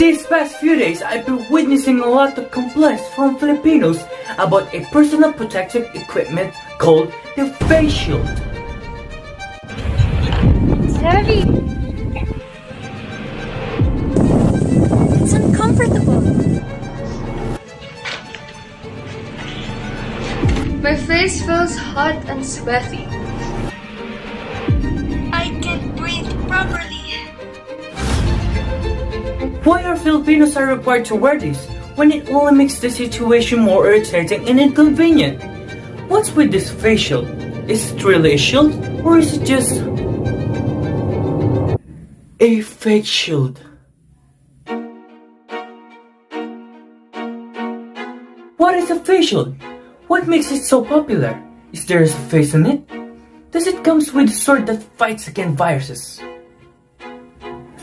These past few days, I've been witnessing a lot of complaints from Filipinos about a personal protective equipment called the face shield. It's heavy. It's uncomfortable. My face feels hot and sweaty. I can't breathe properly. Why are Filipinos are required to wear this when it only makes the situation more irritating and inconvenient? What's with this face shield? Is it really a shield or is it just a fake shield? What is a face shield? What makes it so popular? Is there a face on it? Does it come with a sword that fights against viruses?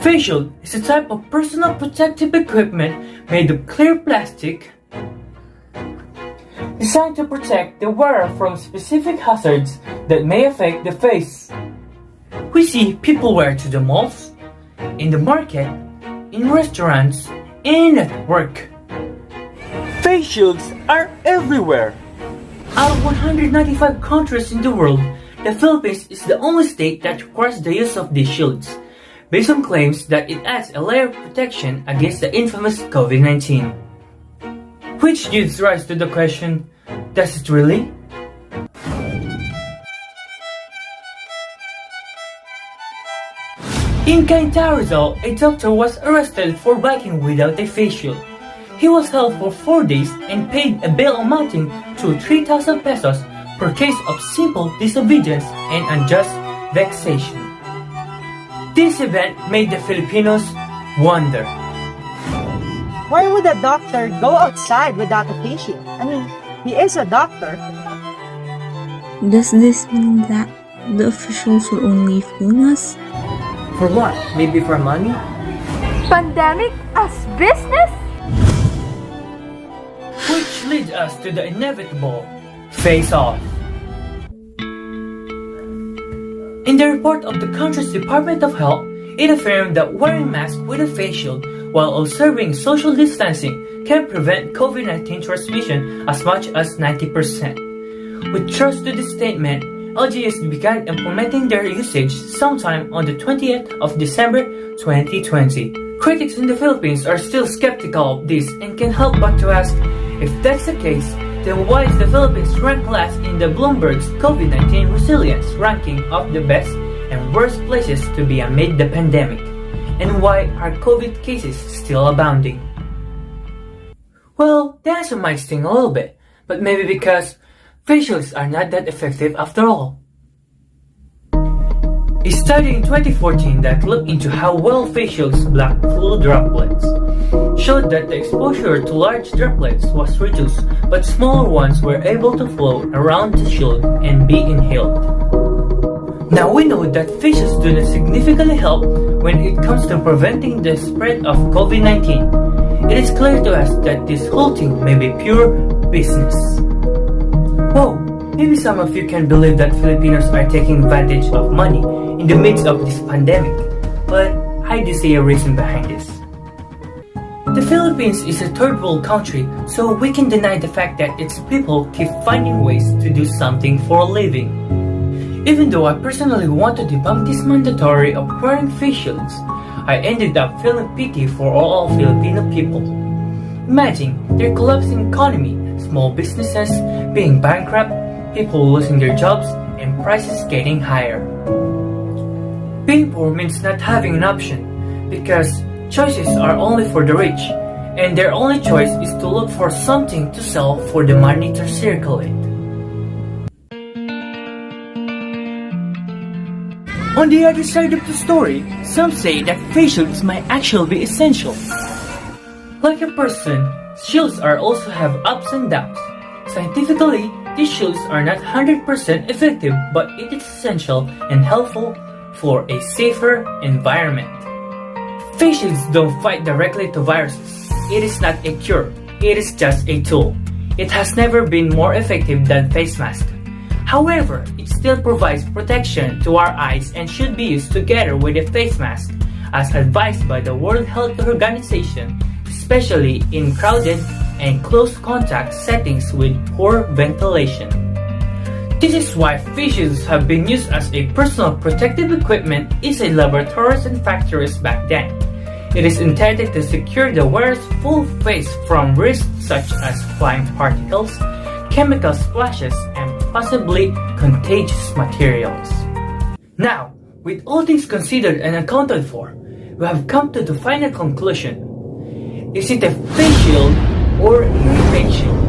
Face shield is a type of personal protective equipment made of clear plastic designed to protect the wearer from specific hazards that may affect the face. We see people wear to the malls, in the market, in restaurants, and at work. Face shields are everywhere. Out of 195 countries in the world, the Philippines is the only state that requires the use of these shields, based on claims that it adds a layer of protection against the infamous COVID-19. Which gives rise to the question, does it really? In Cainta, Rizal, a doctor was arrested for biking without a face shield. He was held for 4 days and paid a bail amounting to 3,000 pesos per case of simple disobedience and unjust vexation. This event made the Filipinos wonder. Why would a doctor go outside without a face shield? I mean, he is a doctor. Does this mean that the officials will only film us? For what? Maybe for money? Pandemic as business? Which leads us to the inevitable face-off. In the report of the country's Department of Health, it affirmed that wearing masks with a face shield while observing social distancing can prevent COVID-19 transmission as much as 90%. With trust to this statement, LGUs began implementing their usage sometime on the 20th of December 2020. Critics in the Philippines are still skeptical of this and can help but to ask, if that's the case, then why is the Philippines ranked last in the Bloomberg's COVID-19 resilience ranking of the best and worst places to be amid the pandemic? And why are COVID cases still abounding? Well, the answer might sting a little bit, but maybe because face shields are not that effective after all. A study in 2014 that looked into how well face shields block flu droplets showed that the exposure to large droplets was reduced, but smaller ones were able to float around the shield and be inhaled. Now we know that face shields do not significantly help when it comes to preventing the spread of COVID-19. It is clear to us that this whole thing may be pure business. Whoa, maybe some of you can believe that Filipinos are taking advantage of money in the midst of this pandemic, but I do see a reason behind this. The Philippines is a third world country, so we can deny the fact that its people keep finding ways to do something for a living. Even though I personally want to debunk this mandatory of wearing face shields, I ended up feeling pity for all Filipino people. Imagine their collapsing economy, small businesses being bankrupt, people losing their jobs, and prices getting higher. Being poor means not having an option, because choices are only for the rich, and their only choice is to look for something to sell for the money to circulate. On the other side of the story, some say that face shields might actually be essential. Like a person, shields are also have ups and downs. Scientifically, these shields are not 100% effective, but it is essential and helpful for a safer environment. Face shields don't fight directly to viruses. It is not a cure. It is just a tool. It has never been more effective than face masks. However, it still provides protection to our eyes and should be used together with a face mask as advised by the World Health Organization, especially in crowded and close contact settings with poor ventilation. This is why face shields have been used as a personal protective equipment inside laboratories and factories back then. It is intended to secure the wearer's full face from risks such as flying particles, chemical splashes, and possibly contagious materials. Now, with all things considered and accounted for, we have come to the final conclusion. Is it a face shield or a face shield?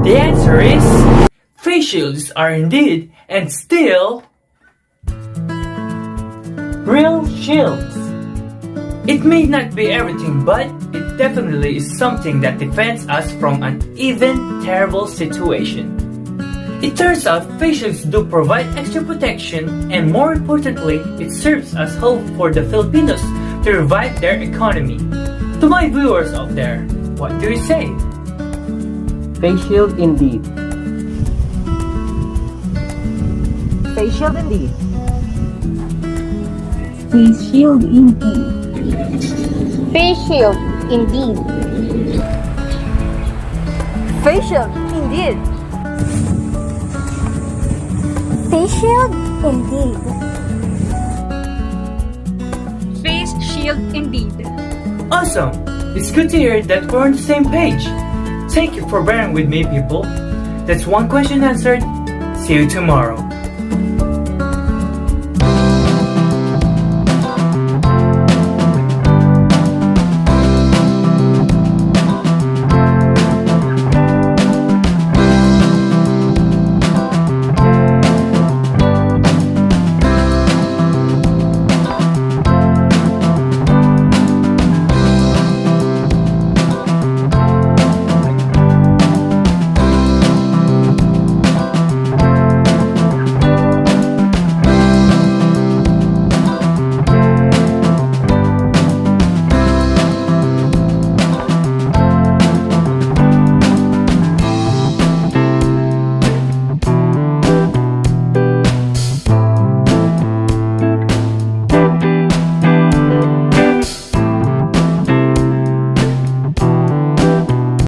The answer is, face shields are indeed and still real shields. It may not be everything, but it definitely is something that defends us from an even terrible situation. It turns out face shields do provide extra protection, and more importantly, it serves as hope for the Filipinos to revive their economy. To my viewers out there, what do you say? Face shield indeed. Face shield indeed. Face shield indeed. Face shield, indeed. Face shield, indeed. Face shield, indeed. Face shield, indeed. Awesome! It's good to hear that we're on the same page. Thank you for bearing with me, people. That's one question answered. See you tomorrow.